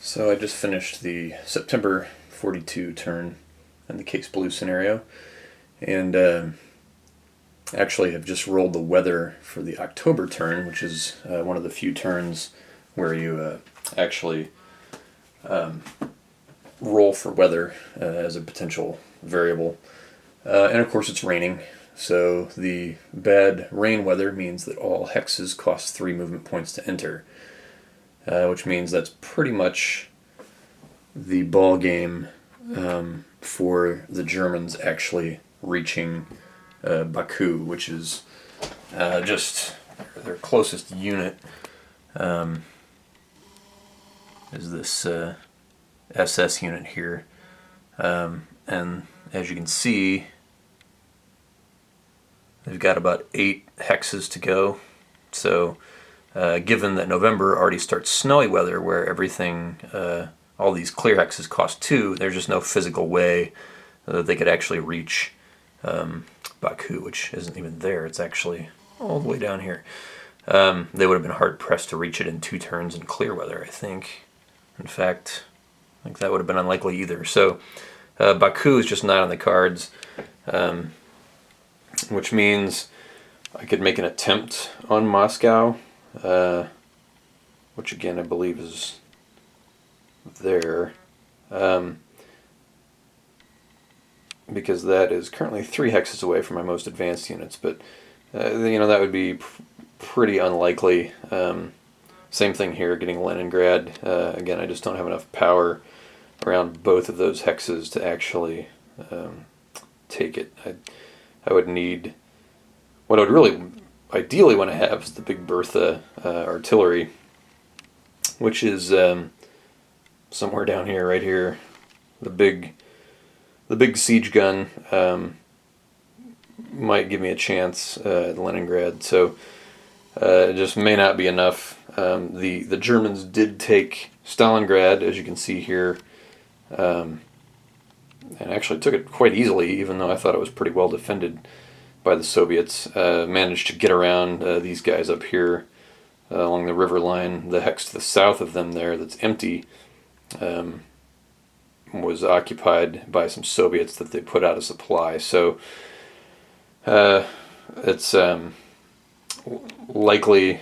So I just finished the September 42 turn in the Case Blue scenario, and actually have just rolled the weather for the October turn, which is one of the few turns where you actually roll for weather as a potential variable. And of course it's raining, so the bad rain weather means that all hexes cost 3 movement points to enter, which means that's pretty much the ball game for the Germans actually reaching Baku, which is just their closest unit. Is this SS unit here, and as you can see, they've got about 8 hexes to go. So given that November already starts snowy weather where everything, all these clear hexes cost 2, there's just no physical way that they could actually reach Baku, which isn't even there. It's actually all the way down here. They would have been hard pressed to reach it in 2 turns in clear weather, I think. In fact, I think that would have been unlikely either. So Baku is just not on the cards, which means I could make an attempt on Moscow, which again I believe is there, because that is currently 3 hexes away from my most advanced units, but that would be pretty unlikely. Same thing here, getting Leningrad. Again, I just don't have enough power around both of those hexes to actually take it. I would need, what I would really ideally want to have is the Big Bertha artillery, which is somewhere down here, right here. The big siege gun might give me a chance at Leningrad. So it just may not be enough. The Germans did take Stalingrad, as you can see here, and actually took it quite easily, even though I thought it was pretty well defended by the Soviets. Managed to get around these guys up here along the river line. The hex to the south of them there that's empty was occupied by some Soviets that they put out of supply. So it's likely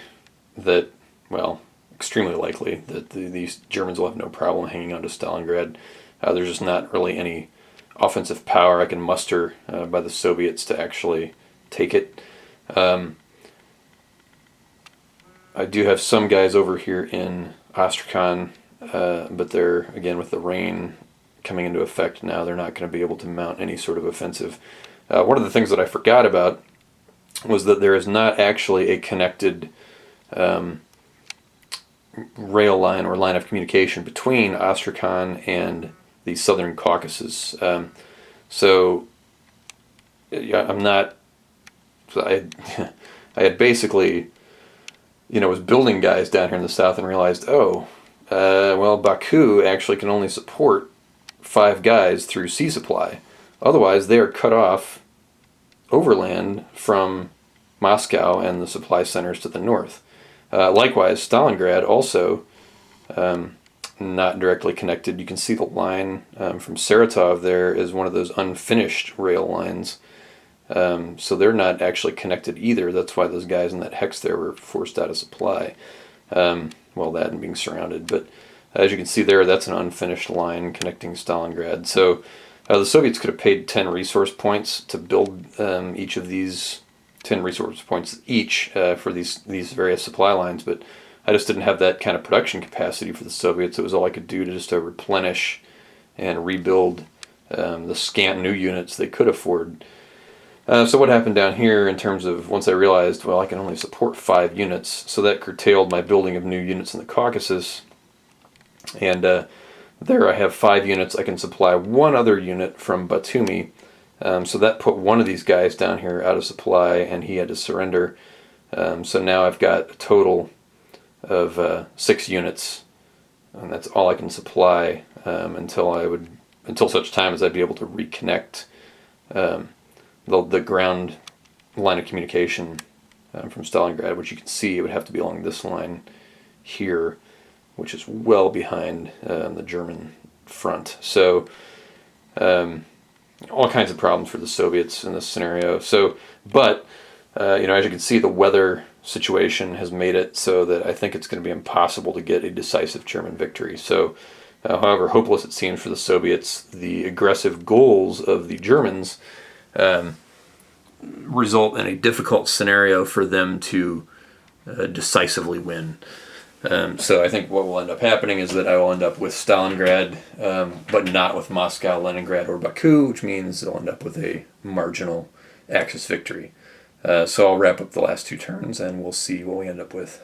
that, well, extremely likely that these Germans will have no problem hanging on to Stalingrad. There's just not really any offensive power I can muster by the Soviets to actually take it. I do have some guys over here in Astrakhan, but they're, again, with the rain coming into effect now, they're not going to be able to mount any sort of offensive. One of the things that I forgot about was that there is not actually a connected rail line or line of communication between Astrakhan and the southern Caucasus. So yeah, I had basically, was building guys down here in the south and realized, well, Baku actually can only support 5 guys through sea supply. Otherwise, they are cut off overland from Moscow and the supply centers to the north. Likewise, Stalingrad also not directly connected. You can see the line from Saratov there is one of those unfinished rail lines. So they're not actually connected either. That's why those guys in that hex there were forced out of supply. Well, that and being surrounded. But as you can see there, that's an unfinished line connecting Stalingrad. So the Soviets could have paid 10 resource points to build each of these 10 resource points each for these various supply lines, but I just didn't have that kind of production capacity for the Soviets. It was all I could do to just replenish and rebuild the scant new units they could afford. So what happened down here in terms of, once I realized, well, I can only support 5 units, so that curtailed my building of new units in the Caucasus. And there I have 5 units. I can supply 1 other unit from Batumi. So that put one of these guys down here out of supply, and he had to surrender. So now I've got a total of 6 units, and that's all I can supply until such time as I'd be able to reconnect the ground line of communication from Stalingrad, which you can see it would have to be along this line here. which is well behind the German front. So all kinds of problems for the Soviets in this scenario. So, but as you can see, the weather situation has made it so that I think it's going to be impossible to get a decisive German victory. So, however hopeless it seems for the Soviets, the aggressive goals of the Germans result in a difficult scenario for them to decisively win. So I think what will end up happening is that I will end up with Stalingrad, but not with Moscow, Leningrad, or Baku, which means I'll end up with a marginal Axis victory. So I'll wrap up the last two turns, and we'll see what we end up with.